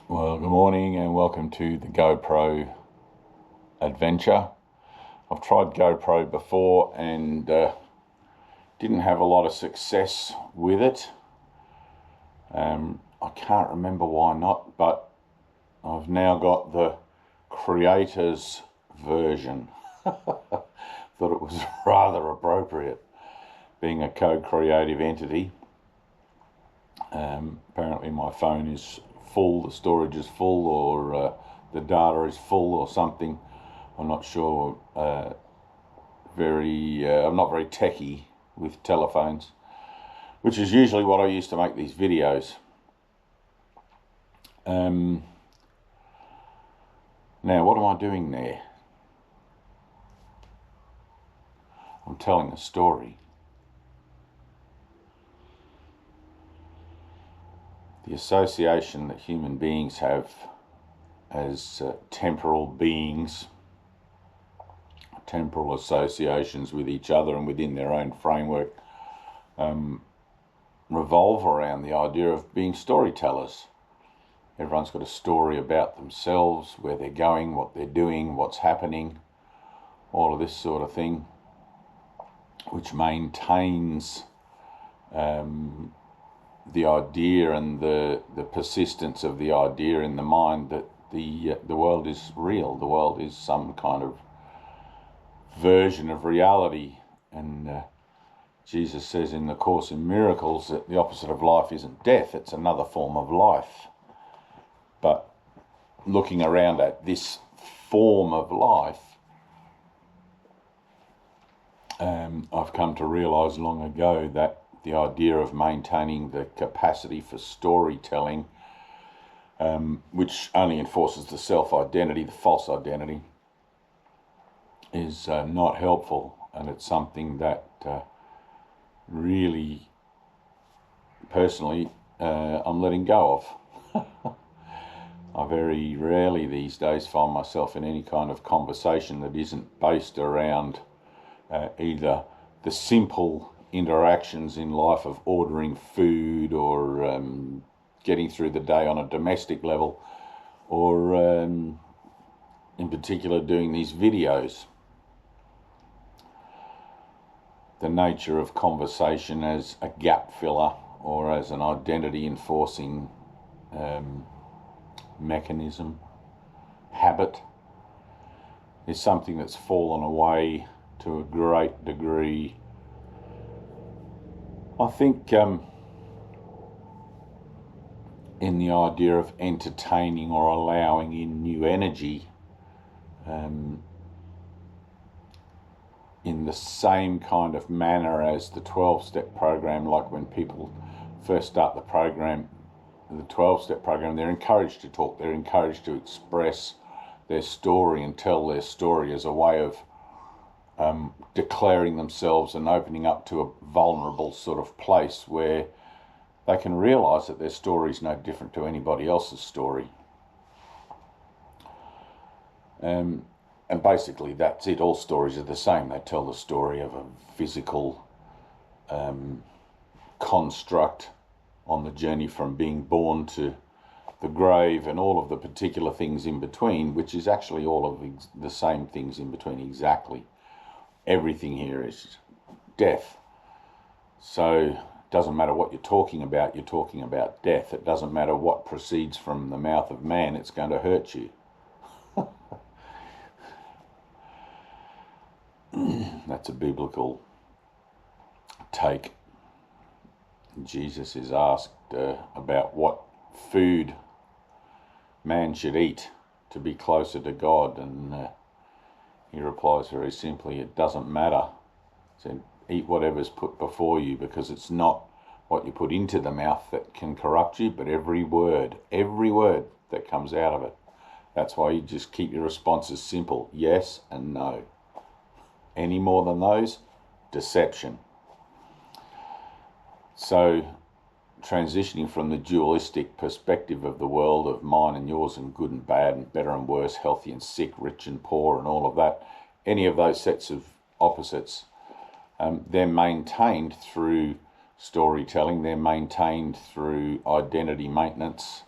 Well, good morning and welcome to the GoPro adventure. I've tried GoPro before and didn't have a lot of success with it. I can't remember why not, but I've now got the creator's version. Thought it was rather appropriate, being a co-creative entity. Apparently my phone is full, the storage is full, or the data is full or something. I'm not sure. I'm not very techie with telephones, which is usually what I use to make these videos. Now what am I doing there? I'm telling a story. The association that human beings have as temporal beings, temporal associations with each other and within their own framework, revolve around the idea of being storytellers. Everyone's got a story about themselves, where they're going, what they're doing, what's happening, all of this sort of thing, which maintains the idea and the persistence of the idea in the mind that the world is real, the world is some kind of version of reality. And Jesus says in the Course in Miracles that the opposite of life isn't death, it's another form of life. But looking around at this form of life, I've come to realise long ago that the idea of maintaining the capacity for storytelling, which only enforces the self-identity, the false identity, is not helpful, and it's something that really, personally, I'm letting go of. I very rarely these days find myself in any kind of conversation that isn't based around either the simple interactions in life of ordering food or getting through the day on a domestic level, or in particular doing these videos. The nature of conversation as a gap filler or as an identity enforcing mechanism, habit, is something that's fallen away to a great degree. I think in the idea of entertaining or allowing in new energy, in the same kind of manner as the 12-step program, like when people first start the program, the 12-step program, they're encouraged to talk, they're encouraged to express their story and tell their story as a way of declaring themselves and opening up to a vulnerable sort of place where they can realise that their story is no different to anybody else's story. And basically that's it. All stories are the same. They tell the story of a physical construct on the journey from being born to the grave and all of the particular things in between, which is actually all of the same things in between exactly. Everything here is death. So it doesn't matter what you're talking about death. It doesn't matter what proceeds from the mouth of man, it's going to hurt you. That's a biblical take. Jesus is asked about what food man should eat to be closer to God, and he replies very simply, it doesn't matter. So eat whatever's put before you, because it's not what you put into the mouth that can corrupt you, but every word that comes out of it. That's why you just keep your responses simple, yes and no. Any more than those, deception. So transitioning from the dualistic perspective of the world of mine and yours and good and bad and better and worse, healthy and sick, rich and poor and all of that, any of those sets of opposites, they're maintained through storytelling, they're maintained through identity maintenance,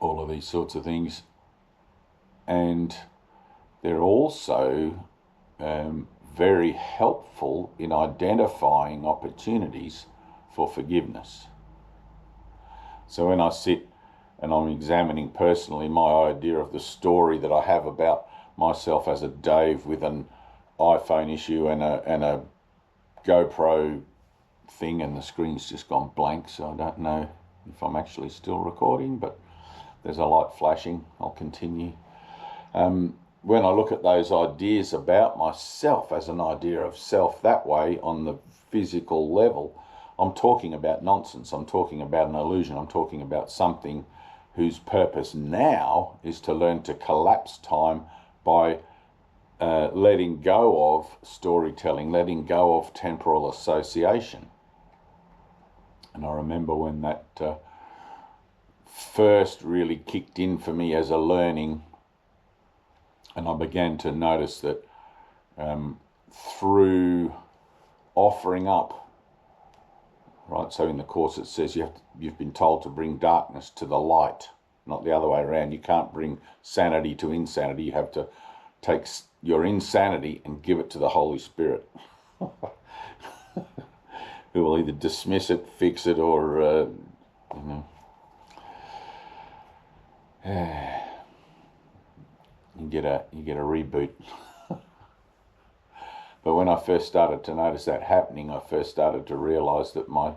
all of these sorts of things. And they're also very helpful in identifying opportunities for forgiveness. So when I sit and I'm examining personally my idea of the story that I have about myself as a Dave with an iPhone issue and a GoPro thing, and the screen's just gone blank, so I don't know if I'm actually still recording, but there's a light flashing. I'll continue. When I look at those ideas about myself as an idea of self that way on the physical level, I'm talking about nonsense. I'm talking about an illusion. I'm talking about something whose purpose now is to learn to collapse time by letting go of storytelling, letting go of temporal association. And I remember when that first really kicked in for me as a learning, and I began to notice that through offering up, right? So in the Course it says you've been told to bring darkness to the light, not the other way around. You can't bring sanity to insanity. You have to take your insanity and give it to the Holy Spirit, who will either dismiss it, fix it, or you get a reboot. But when I first started to notice that happening, I first started to realize that my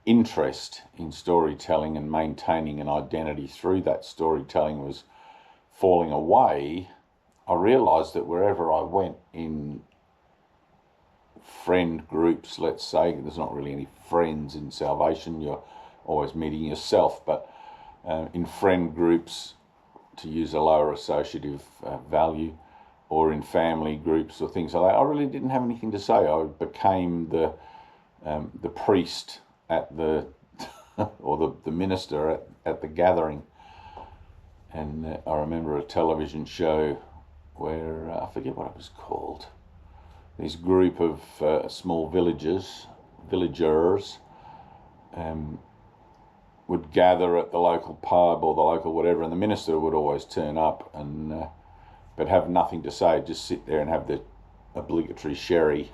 interest in storytelling and maintaining an identity through that storytelling was falling away. I realized that wherever I went in friend groups, let's say, there's not really any friends in salvation, you're always meeting yourself, but in friend groups, to use a lower associative value, or in family groups or things like that, I really didn't have anything to say. I became the priest at the or the minister at the gathering. And I remember a television show where I forget what it was called. This group of small villagers would gather at the local pub or the local whatever, and the minister would always turn up and but have nothing to say, just sit there and have the obligatory sherry,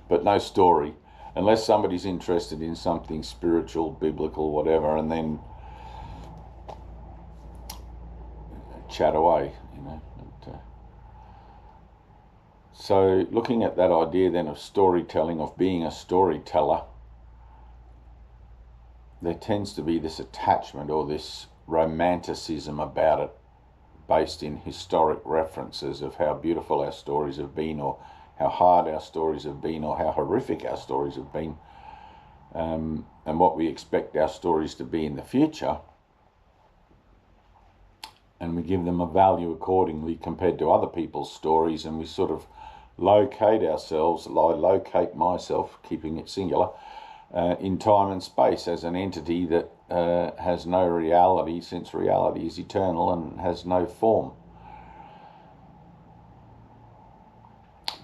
but no story, unless somebody's interested in something spiritual, biblical, whatever, and then chat away, you know. So looking at that idea then of storytelling, of being a storyteller, there tends to be this attachment or this romanticism about it, based in historic references of how beautiful our stories have been, or how hard our stories have been, or how horrific our stories have been, and what we expect our stories to be in the future. And we give them a value accordingly compared to other people's stories, and we sort of locate ourselves, locate myself, keeping it singular, in time and space as an entity that has no reality, since reality is eternal and has no form.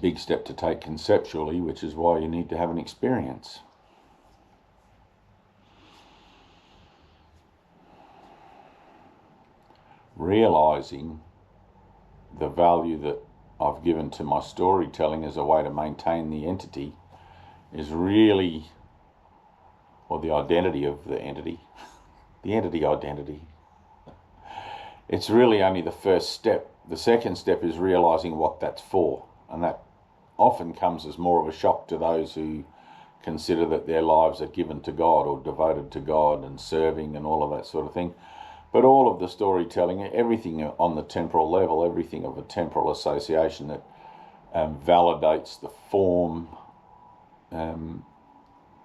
Big step to take conceptually, which is why you need to have an experience. Realizing the value that I've given to my storytelling as a way to maintain the entity is really, or the identity of the entity, the entity identity. It's really only the first step. The second step is realizing what that's for, and that often comes as more of a shock to those who consider that their lives are given to God or devoted to God and serving and all of that sort of thing. But all of the storytelling, everything on the temporal level, everything of a temporal association that validates the form,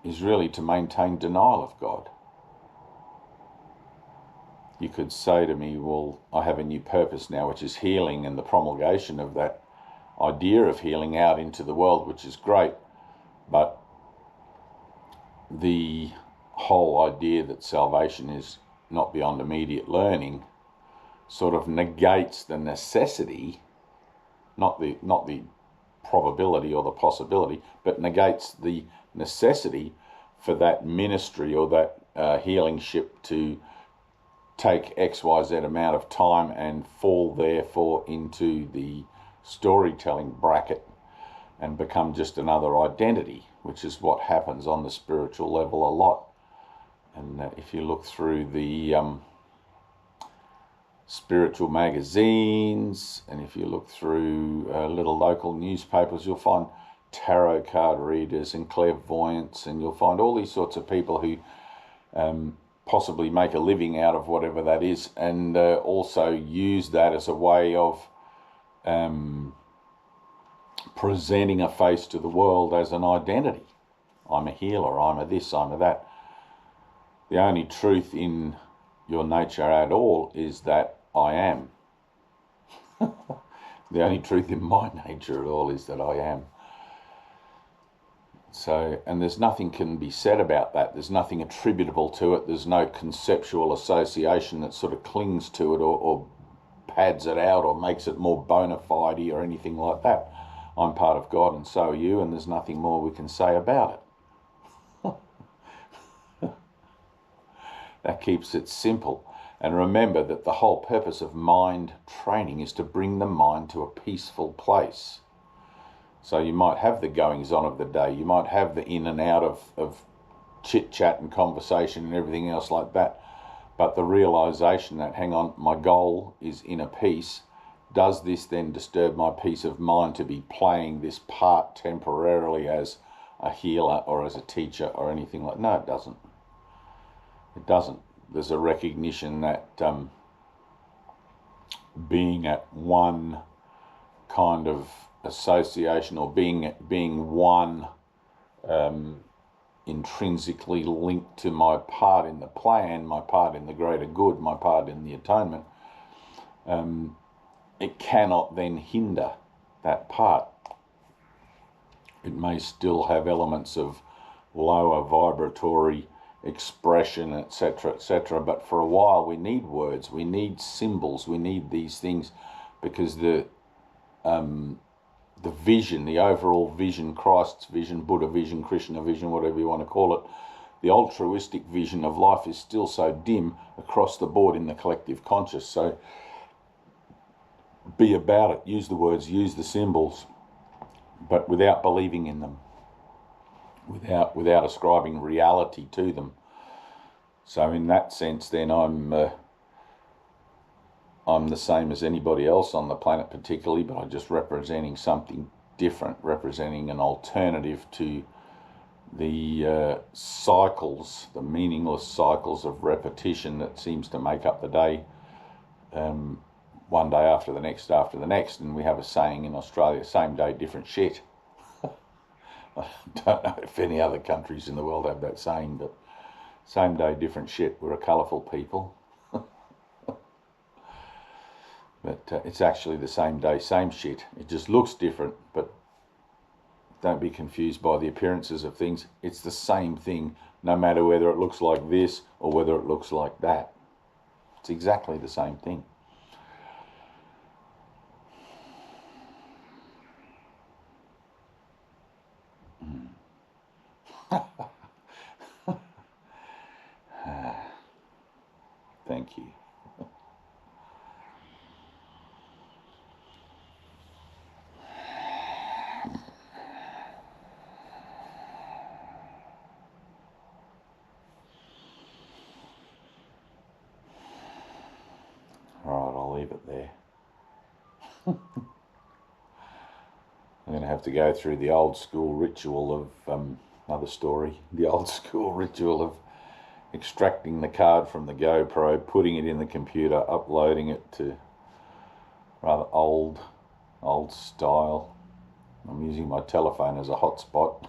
is really to maintain denial of God. You could say to me, well, I have a new purpose now, which is healing, and the promulgation of that idea of healing out into the world, which is great. But the whole idea that salvation is not beyond immediate learning sort of negates the necessity, not the probability or the possibility, but negates the necessity for that ministry or that healing ship to take XYZ amount of time and fall therefore into the storytelling bracket and become just another identity, which is what happens on the spiritual level a lot. And if you look through the spiritual magazines, and if you look through little local newspapers, you'll find tarot card readers and clairvoyants, and you'll find all these sorts of people who possibly make a living out of whatever that is, and also use that as a way of presenting a face to the world as an identity. I'm a healer, I'm a this, I'm a that. The only truth in your nature at all is that I am. The only truth in my nature at all is that I am. So, and there's nothing can be said about that. There's nothing attributable to it. There's no conceptual association that sort of clings to it or pads it out or makes it more bona fide or anything like that. I'm part of God and so are you, and there's nothing more we can say about it. That keeps it simple. And remember that the whole purpose of mind training is to bring the mind to a peaceful place. So you might have the goings on of the day, you might have the in and out of chit chat and conversation and everything else like that, but the realization that, hang on, my goal is inner peace. Does this then disturb my peace of mind to be playing this part temporarily as a healer or as a teacher or anything like that? No, it doesn't. It doesn't. There's a recognition that being at one kind of association or being one intrinsically linked to my part in the plan, my part in the greater good, my part in the atonement, it cannot then hinder that part. It may still have elements of lower vibratory expression, etc., but for a while we need words, we need symbols, we need these things, because the vision, the overall vision, Christ's vision, Buddha vision, Krishna vision, whatever you want to call it, the altruistic vision of life is still so dim across the board in the collective conscious. So be about it, use the words, use the symbols, but without believing in them, without ascribing reality to them. So in that sense, then I'm the same as anybody else on the planet, particularly, but I'm just representing something different, representing an alternative to the cycles, the meaningless cycles of repetition that seems to make up the day, one day after the next, and we have a saying in Australia, same day, different shit. I don't know if any other countries in the world have that saying, but same day, different shit. We're a colourful people. But it's actually the same day, same shit. It just looks different, but don't be confused by the appearances of things. It's the same thing, no matter whether it looks like this or whether it looks like that. It's exactly the same thing. Thank you. All right, I'll leave it there. I'm going to have to go through the old school ritual of another story. The old school ritual of extracting the card from the GoPro, putting it in the computer, uploading it to rather old style. I'm using my telephone as a hotspot.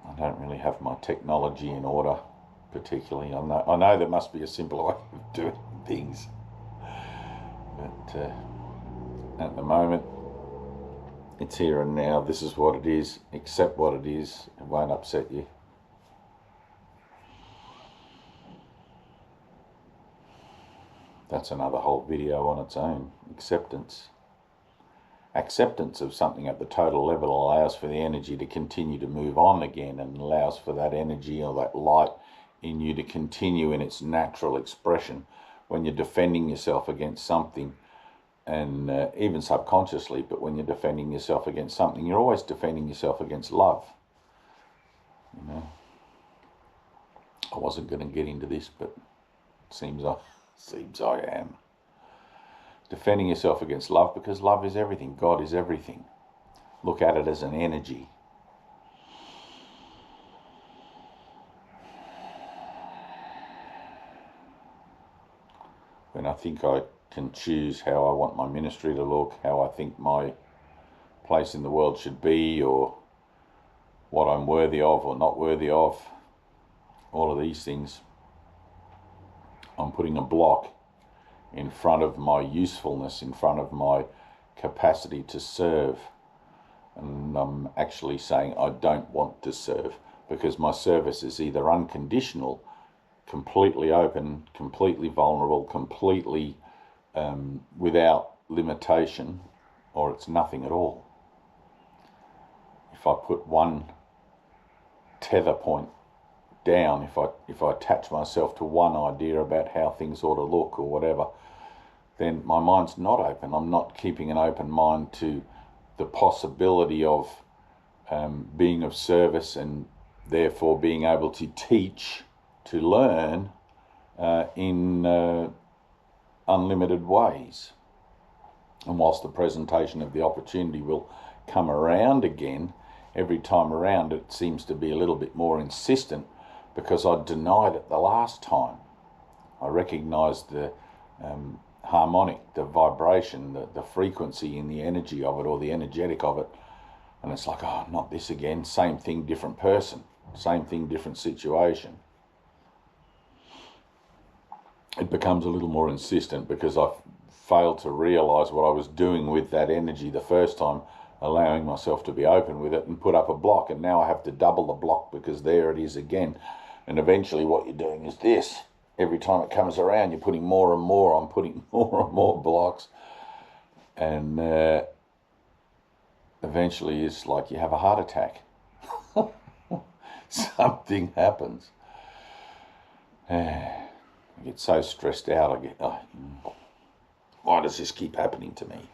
I don't really have my technology in order particularly. I know there must be a simpler way of doing things, but at the moment it's here and now. This is what it is. Accept what it is. It won't upset you. That's another whole video on its own. Acceptance. Acceptance of something at the total level allows for the energy to continue to move on again, and allows for that energy or that light in you to continue in its natural expression when you're defending yourself against something, and even subconsciously, but when you're defending yourself against something, you're always defending yourself against love. You know, I wasn't going to get into this, but it seems I am. Defending yourself against love, because love is everything. God is everything. Look at it as an energy. When I think I can choose how I want my ministry to look, how I think my place in the world should be, or what I'm worthy of or not worthy of, all of these things, I'm putting a block in front of my usefulness, in front of my capacity to serve. And I'm actually saying I don't want to serve, because my service is either unconditional, completely open, completely vulnerable, completely without limitation, or it's nothing at all. If I put one tether point down, if I attach myself to one idea about how things ought to look or whatever, then my mind's not open. I'm not keeping an open mind to the possibility of being of service, and therefore being able to teach, to learn in unlimited ways. And whilst the presentation of the opportunity will come around again, every time around it seems to be a little bit more insistent, because I denied it the last time. I recognised the harmonic, the vibration, the frequency in the energy of it, or the energetic of it, and it's like, oh, not this again, same thing, different person, same thing, different situation. It becomes a little more insistent because I've failed to realise what I was doing with that energy the first time, allowing myself to be open with it, and put up a block, and now I have to double the block because there it is again. And eventually what you're doing is this. Every time it comes around, you're putting more and more, I'm putting more and more blocks, and eventually it's like you have a heart attack. Something happens. I get so stressed out, I get, why does this keep happening to me?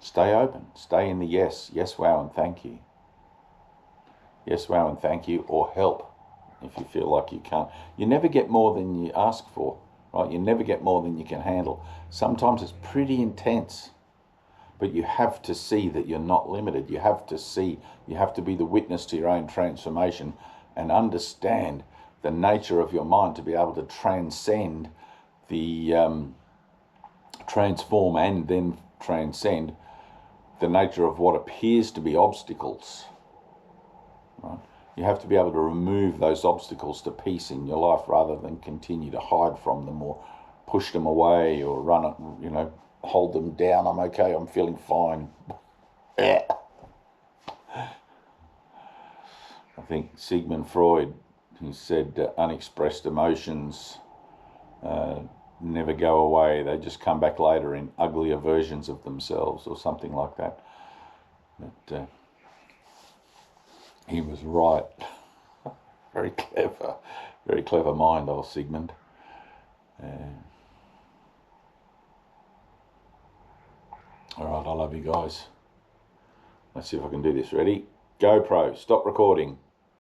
Stay open, stay in the yes, wow and thank you. Yes, wow and thank you, or help if you feel like you can't. You never get more than you ask for, right? You never get more than you can handle. Sometimes it's pretty intense, but you have to see that you're not limited. You have to see, you have to be the witness to your own transformation and understand the nature of your mind to be able to transcend the, transform and then transcend the nature of what appears to be obstacles, right? You have to be able to remove those obstacles to peace in your life, rather than continue to hide from them or push them away or run it, you know, hold them down. I'm okay, I'm feeling fine. I think Sigmund Freud, he said unexpressed emotions never go away, they just come back later in uglier versions of themselves, or something like that. But he was right. Very clever mind, old Sigmund. All right, I love you guys. Let's see if I can do this. Ready? GoPro, stop recording.